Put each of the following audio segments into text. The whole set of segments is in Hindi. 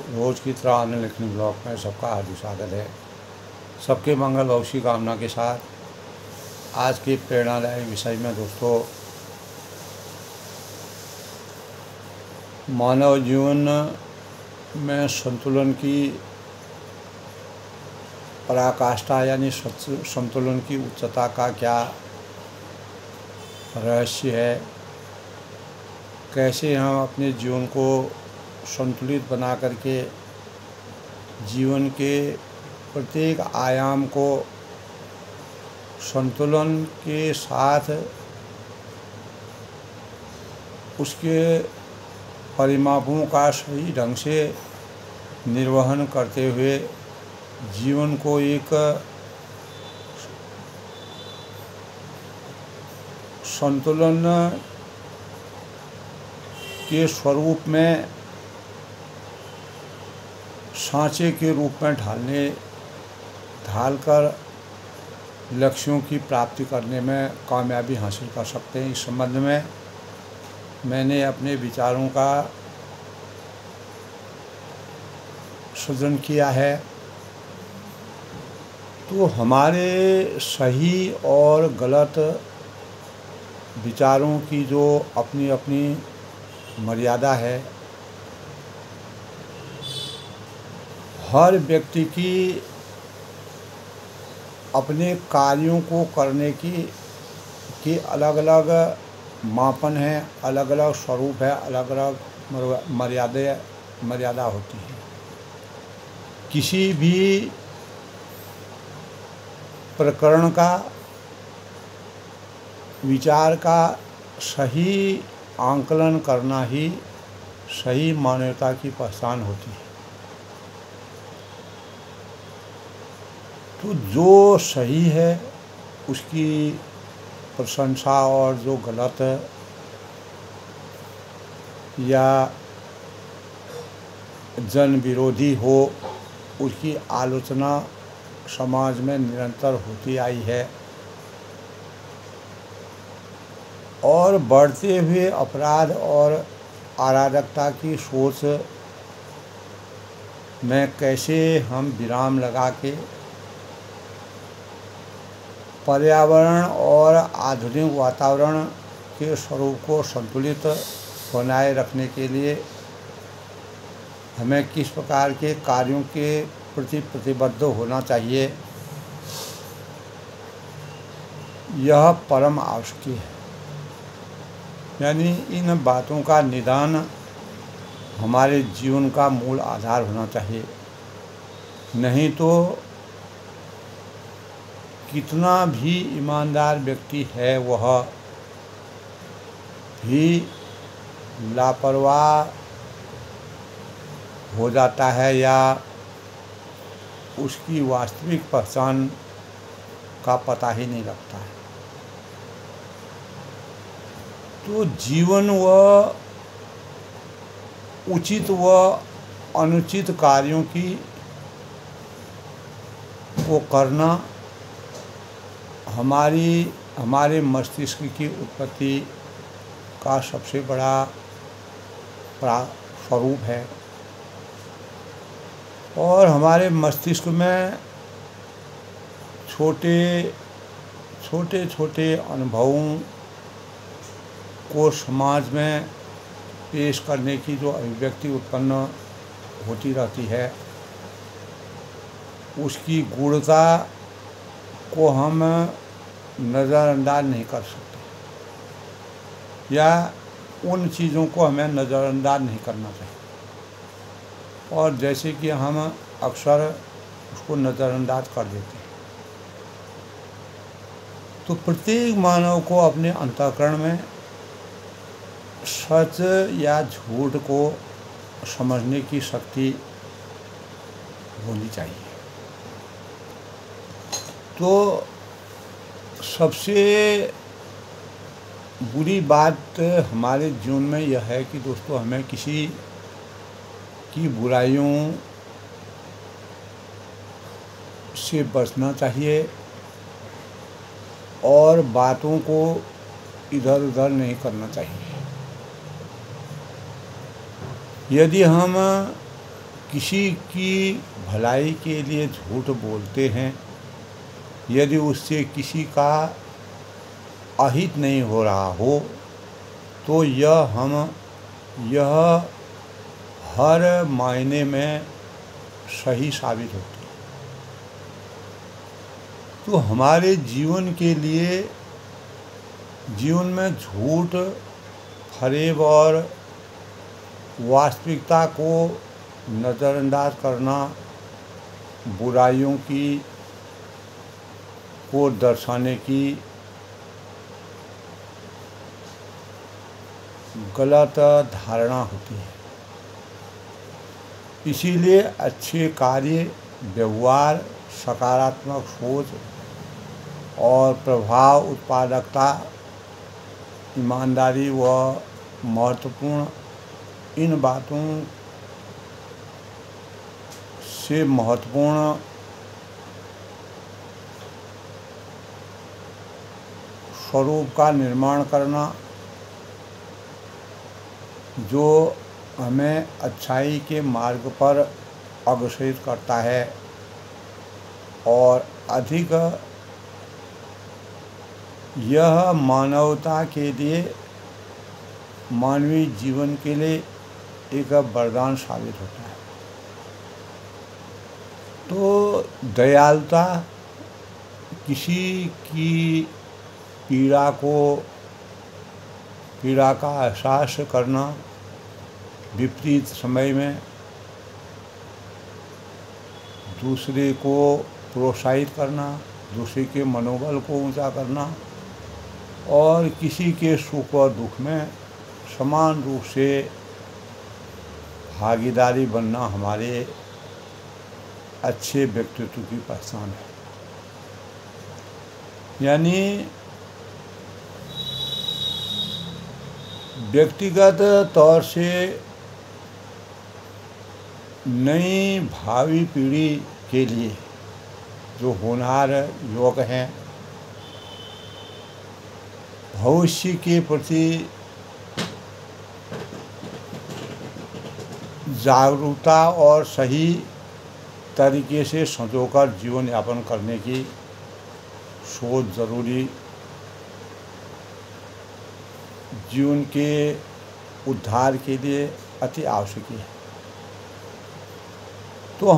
रोज़ की तरह आने लिखने ब्लॉग में सबका हार्दिक स्वागत है। सबके मंगल भविष्य कामना के साथ आज के प्रेरणादायक विषय में दोस्तों, मानव जीवन में संतुलन की पराकाष्ठा यानी संतुलन की उच्चता का क्या रहस्य है, कैसे हम अपने जीवन को संतुलित बना करके जीवन के प्रत्येक आयाम को संतुलन के साथ उसके परिमापों का सही ढंग से निर्वहन करते हुए जीवन को एक संतुलन के स्वरूप में सांचे के रूप में ढालकर लक्ष्यों की प्राप्ति करने में कामयाबी हासिल कर सकते हैं। इस संबंध में मैंने अपने विचारों का सृजन किया है। तो हमारे सही और गलत विचारों की जो अपनी अपनी मर्यादा है, हर व्यक्ति की अपने कार्यों को करने की अलग अलग मापन है, अलग अलग स्वरूप है, अलग अलग मर्यादा होती है। किसी भी प्रकरण का विचार का सही आंकलन करना ही सही मानवता की पहचान होती है। तो जो सही है उसकी प्रशंसा और जो गलत या जन विरोधी हो उसकी आलोचना समाज में निरंतर होती आई है। और बढ़ते हुए अपराध और अराजकता की सोच में कैसे हम विराम लगा के पर्यावरण और आधुनिक वातावरण के स्वरूप को संतुलित बनाए रखने के लिए हमें किस प्रकार के कार्यों के प्रति प्रतिबद्ध होना चाहिए, यह परम आवश्यक है। यानी इन बातों का निदान हमारे जीवन का मूल आधार होना चाहिए। नहीं तो कितना भी ईमानदार व्यक्ति है वह भी लापरवाह हो जाता है या उसकी वास्तविक पहचान का पता ही नहीं लगता है। तो जीवन व उचित व अनुचित कार्यों को करना हमारे मस्तिष्क की उत्पत्ति का सबसे बड़ा स्वरूप है। और हमारे मस्तिष्क में छोटे छोटे अनुभवों को समाज में पेश करने की जो अभिव्यक्ति उत्पन्न होती रहती है, उसकी गूढ़ता को हम नज़रअंदाज नहीं कर सकते या उन चीज़ों को हमें नज़रअंदाज नहीं करना चाहिए। और जैसे कि हम अक्सर उसको नज़रअंदाज कर देते हैं। तो प्रत्येक मानव को अपने अंतःकरण में सच या झूठ को समझने की शक्ति होनी चाहिए। तो सबसे बुरी बात हमारे जीवन में यह है कि दोस्तों, हमें किसी की बुराइयों से बचना चाहिए और बातों को इधर उधर नहीं करना चाहिए। यदि हम किसी की भलाई के लिए झूठ बोलते हैं, यदि उससे किसी का अहित नहीं हो रहा हो, तो यह हर मायने में सही साबित होती है। तो हमारे जीवन के लिए, जीवन में झूठ, फरेब और वास्तविकता को नज़रअंदाज करना, बुराइयों को दर्शाने की गलत धारणा होती है। इसीलिए अच्छे कार्य, व्यवहार, सकारात्मक सोच और प्रभाव, उत्पादकता, ईमानदारी व महत्वपूर्ण, इन बातों से महत्वपूर्ण स्वरूप का निर्माण करना, जो हमें अच्छाई के मार्ग पर अग्रसर करता है और अधिक यह मानवता के लिए, मानवीय जीवन के लिए एक वरदान साबित होता है। तो दयालुता, किसी की पीड़ा का एहसास करना, विपरीत समय में दूसरे को प्रोत्साहित करना, दूसरे के मनोबल को ऊंचा करना और किसी के सुख और दुख में समान रूप से भागीदारी बनना हमारे अच्छे व्यक्तित्व की पहचान है। यानी व्यक्तिगत तौर से नई भावी पीढ़ी के लिए जो होनहार युवक हैं, भविष्य के प्रति जागरूकता और सही तरीके से संजोकर जीवन यापन करने की सोच जरूरी, जीवन के उद्धार के लिए अति आवश्यक है। तो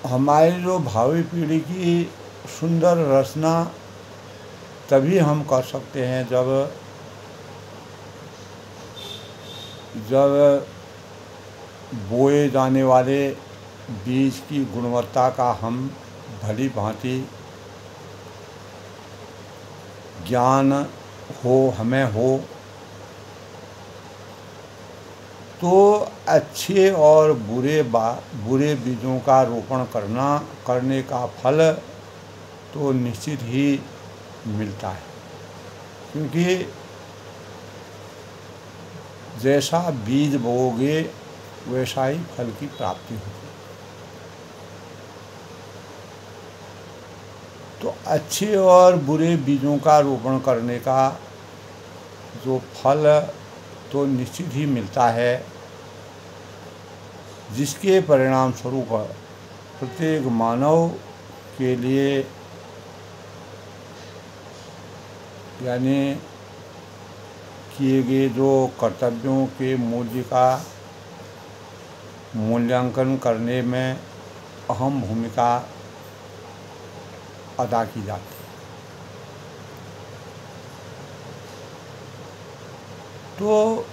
हमारी जो भावी पीढ़ी की सुंदर रचना तभी हम कर सकते हैं जब बोए जाने वाले बीज की गुणवत्ता का हम भली भांति ज्ञान हमें हो, तो अच्छे और बुरे बीजों का रोपण करने का फल तो निश्चित ही मिलता है, क्योंकि जैसा बीज बोओगे वैसा ही फल की प्राप्ति होगी। तो अच्छे और बुरे बीजों का रोपण करने का जो फल तो निश्चित ही मिलता है, जिसके परिणाम स्वरूप प्रत्येक मानव के लिए, यानी किए गए जो कर्तव्यों के मूल्य का मूल्यांकन करने में अहम भूमिका अदा की जाती है। तो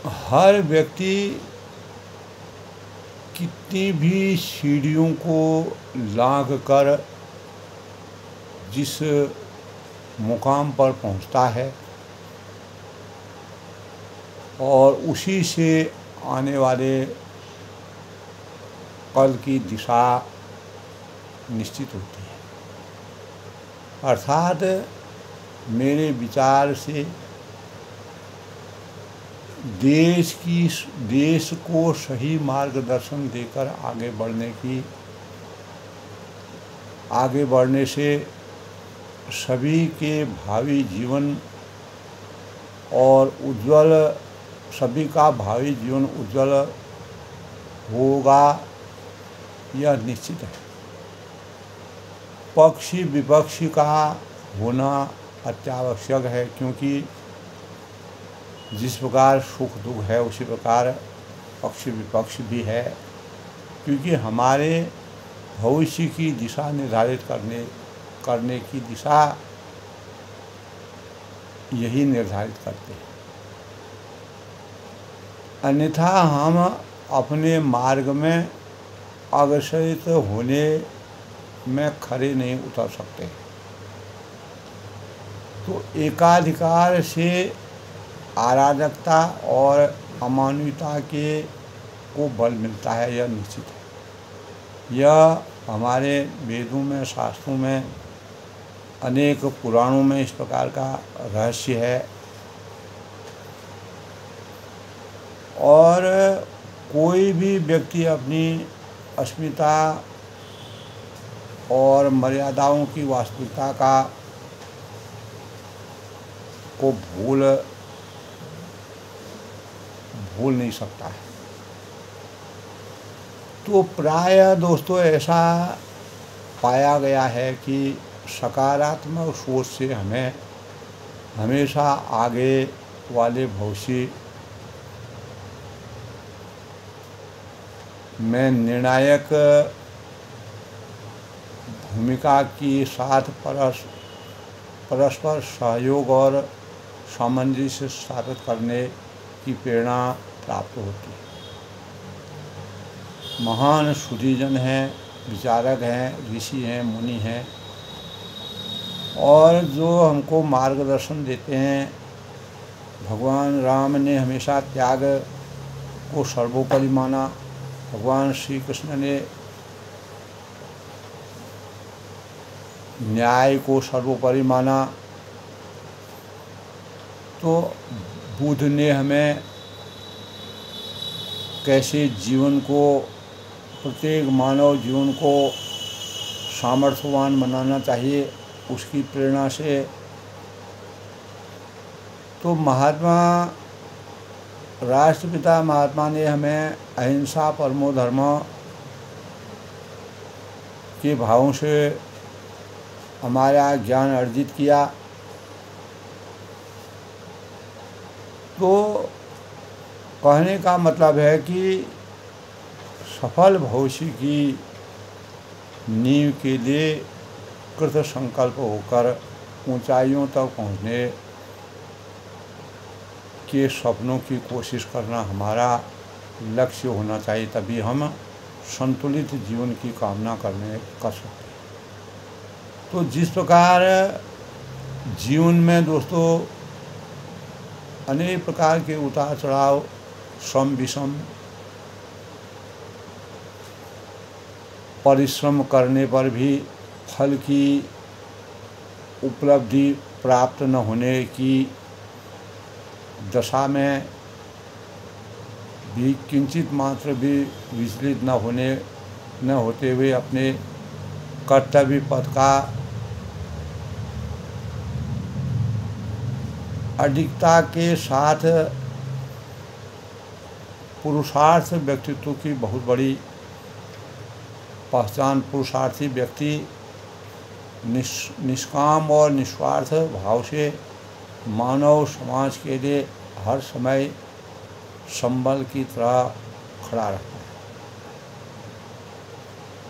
हर व्यक्ति कितनी भी सीढ़ियों को लांघ कर जिस मुकाम पर पहुंचता है और उसी से आने वाले कल की दिशा निश्चित होती है। अर्थात मेरे विचार से देश को सही मार्गदर्शन देकर आगे बढ़ने से सभी के भावी जीवन और सभी का भावी जीवन उज्ज्वल होगा यह निश्चित है। पक्षी विपक्षी का होना अत्यावश्यक है, क्योंकि जिस प्रकार सुख दुख है उसी प्रकार पक्ष विपक्ष भी है, क्योंकि हमारे भविष्य की दिशा निर्धारित करने की दिशा यही निर्धारित करते हैं। अन्यथा हम अपने मार्ग में अग्रसरित होने में खड़े नहीं उतर सकते। तो एकाधिकार से अराजकता और अमानवीयता को बल मिलता है, यह निश्चित है। यह हमारे वेदों में, शास्त्रों में, अनेक पुराणों में इस प्रकार का रहस्य है। और कोई भी व्यक्ति अपनी अस्मिता और मर्यादाओं की वास्तविकता को भूल नहीं सकता है। तो प्राय दोस्तों ऐसा पाया गया है कि सकारात्मक सोच से हमें हमेशा आगे वाले भविष्य में निर्णायक भूमिका के साथ परस्पर सहयोग और सामंजस्य स्थापित करने की प्रेरणा प्राप्त होती है। महान सुधीजन हैं, विचारक हैं, ऋषि हैं, मुनि हैं, और जो हमको मार्गदर्शन देते हैं। भगवान राम ने हमेशा त्याग को सर्वोपरि माना। भगवान श्री कृष्ण ने न्याय को सर्वोपरि माना। तो बुद्ध ने हमें कैसे जीवन को, प्रत्येक मानव जीवन को सामर्थ्यवान बनाना चाहिए, उसकी प्रेरणा से। तो राष्ट्रपिता महात्मा ने हमें अहिंसा परमो धर्म के भावों से हमारा ज्ञान अर्जित किया। तो कहने का मतलब है कि सफल भविष्य की नींव के लिए कृत संकल्प होकर ऊंचाइयों तक पहुंचने के सपनों की कोशिश करना हमारा लक्ष्य होना चाहिए। तभी हम संतुलित जीवन की कामना कर सकते हैं। तो जिस प्रकार जीवन में दोस्तों अनेक प्रकार के उतार चढ़ाव, सम विषम, परिश्रम करने पर भी फल की उपलब्धि प्राप्त न होने की दशा में भी किंचित मात्र भी विचलित न होते हुए अपने कर्तव्य पथ का अडिगता के साथ पुरुषार्थ व्यक्तित्व की बहुत बड़ी पहचान। पुरुषार्थी व्यक्ति निष्काम और निस्वार्थ भाव से मानव समाज के लिए हर समय संबल की तरह खड़ा रहता है।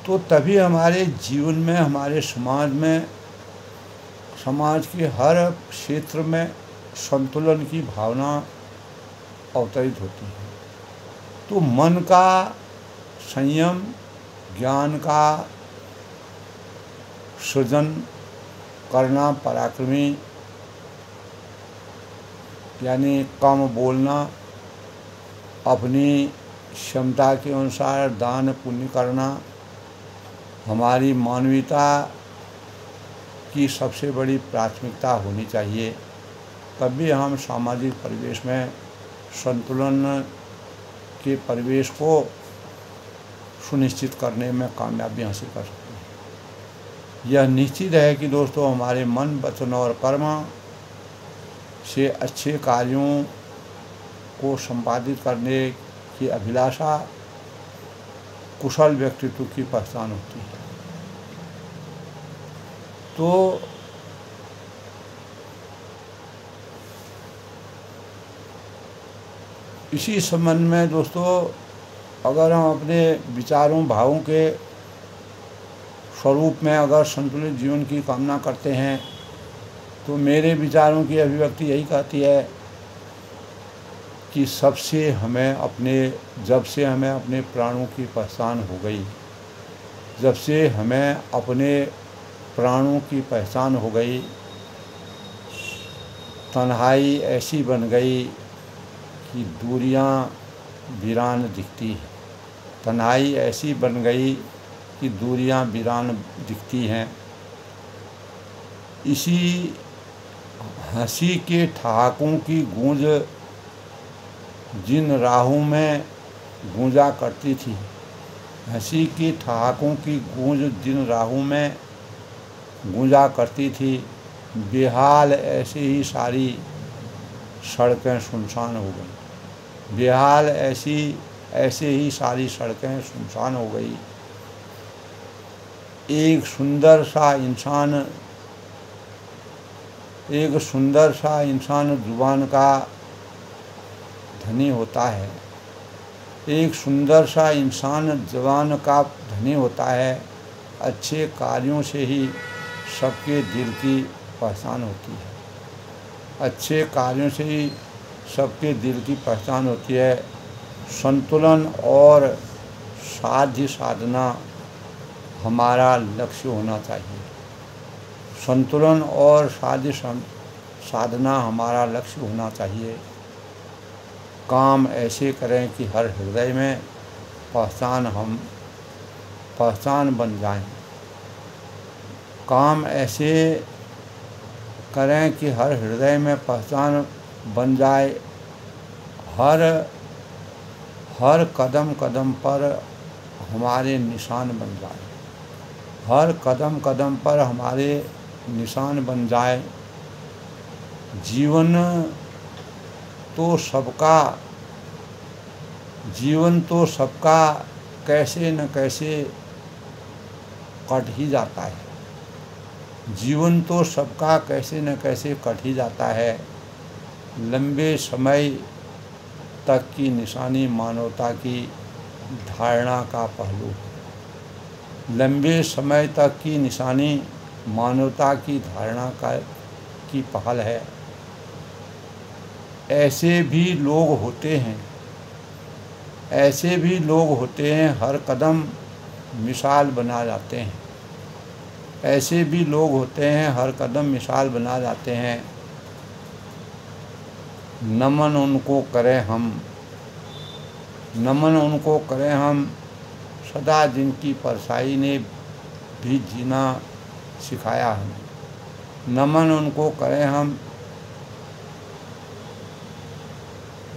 तो तभी हमारे जीवन में, हमारे समाज के हर क्षेत्र में संतुलन की भावना अवतरित होती है। तो मन का संयम, ज्ञान का सृजन करना, पराक्रमी यानी कम बोलना, अपनी क्षमता के अनुसार दान पुण्य करना हमारी मानवीयता की सबसे बड़ी प्राथमिकता होनी चाहिए। तभी हम सामाजिक परिवेश में संतुलन के परिवेश को सुनिश्चित करने में कामयाबी हासिल कर सकते हैं। यह निश्चित है कि दोस्तों हमारे मन, वचन और कर्म से अच्छे कार्यों को संपादित करने की अभिलाषा कुशल व्यक्तित्व की पहचान होती है। तो इसी संबंध में दोस्तों, अगर हम अपने विचारों भावों के स्वरूप में अगर संतुलित जीवन की कामना करते हैं, तो मेरे विचारों की अभिव्यक्ति यही कहती है कि जब से हमें अपने प्राणों की पहचान हो गई, जब से हमें अपने प्राणों की पहचान हो गई, तन्हाई ऐसी बन गई कि दूरियां वीरान दिखती हैं। तन्हाई ऐसी बन गई कि दूरियां वीरान दिखती हैं। इसी हंसी के ठहाकों की गूंज जिन राहों में गूंजा करती थी, हंसी की ठहाकों की गूंज जिन राहों में गूंजा करती थी, बेहाल ऐसे ही सारी सड़कें सुनसान हो गई। बेहाल ऐसे ही सारी सड़कें सुनसान हो गई। एक सुंदर सा इंसान जुबान का धनी होता है। एक सुंदर सा इंसान जुबान का धनी होता है। अच्छे कार्यों से ही सबके दिल की पहचान होती है। अच्छे कार्यों से ही सबके दिल की पहचान होती है। संतुलन और साध्य साधना हमारा लक्ष्य होना चाहिए। संतुलन और साध्य साधना हमारा लक्ष्य होना चाहिए। काम ऐसे करें कि हर हृदय में पहचान बन जाए। काम ऐसे करें कि हर हृदय में पहचान बन जाए। हर कदम कदम पर हमारे निशान बन जाए। हर कदम कदम पर हमारे निशान बन जाए। जीवन तो सबका कैसे न कैसे कट ही जाता है। जीवन तो सबका कैसे न कैसे कट ही जाता है। लंबे समय तक की निशानी मानवता की धारणा का पहलू है। लंबे समय तक की निशानी मानवता की धारणा की पहल है। ऐसे भी लोग होते हैं हर कदम मिसाल बना जाते हैं। ऐसे भी लोग होते हैं हर कदम मिसाल बना जाते हैं। नमन उनको करें हम सदा जिनकी परछाई ने भी जीना सिखाया हमें। नमन उनको करें हम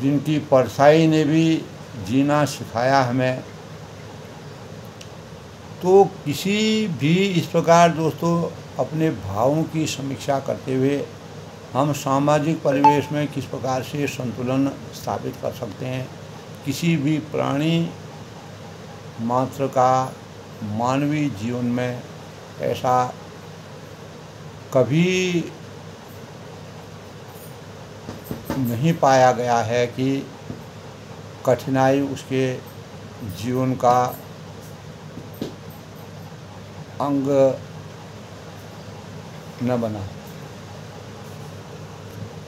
जिनकी परछाई ने भी जीना सिखाया हमें। तो किसी भी इस प्रकार दोस्तों अपने भावों की समीक्षा करते हुए हम सामाजिक परिवेश में किस प्रकार से संतुलन स्थापित कर सकते हैं। किसी भी प्राणी मात्र का मानवीय जीवन में ऐसा कभी नहीं पाया गया है कि कठिनाई उसके जीवन का अंग न बना।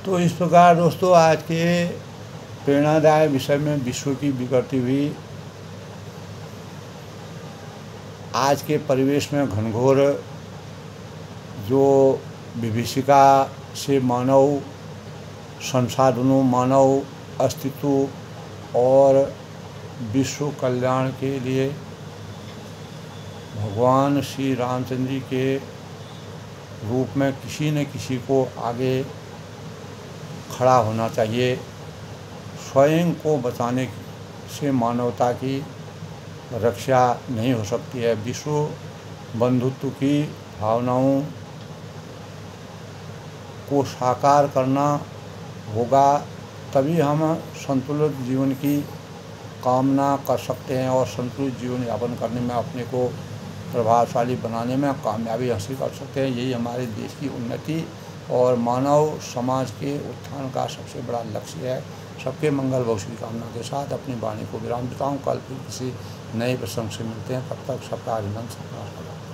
तो इस प्रकार दोस्तों आज के प्रेरणादायक विषय में विश्व की बिगड़ती हुई आज के परिवेश में घनघोर जो विभीषिका से मानव संसाधनों, मानव अस्तित्व और विश्व कल्याण के लिए भगवान श्री रामचंद्र जी के रूप में किसी न किसी को आगे खड़ा होना चाहिए। स्वयं को बचाने से मानवता की रक्षा नहीं हो सकती है। विश्व बंधुत्व की भावनाओं को साकार करना होगा, तभी हम संतुलित जीवन की कामना कर सकते हैं और संतुलित जीवन यापन करने में अपने को प्रभावशाली बनाने में कामयाबी हासिल कर सकते हैं। यही हमारे देश की उन्नति और मानव समाज के उत्थान का सबसे बड़ा लक्ष्य है। सबके मंगल भविष्य की कामना के साथ अपनी वाणी को विराम देता हूँ। कल फिर किसी नए प्रसंग से मिलते हैं। तब तक सबका अभिनंदन, सबका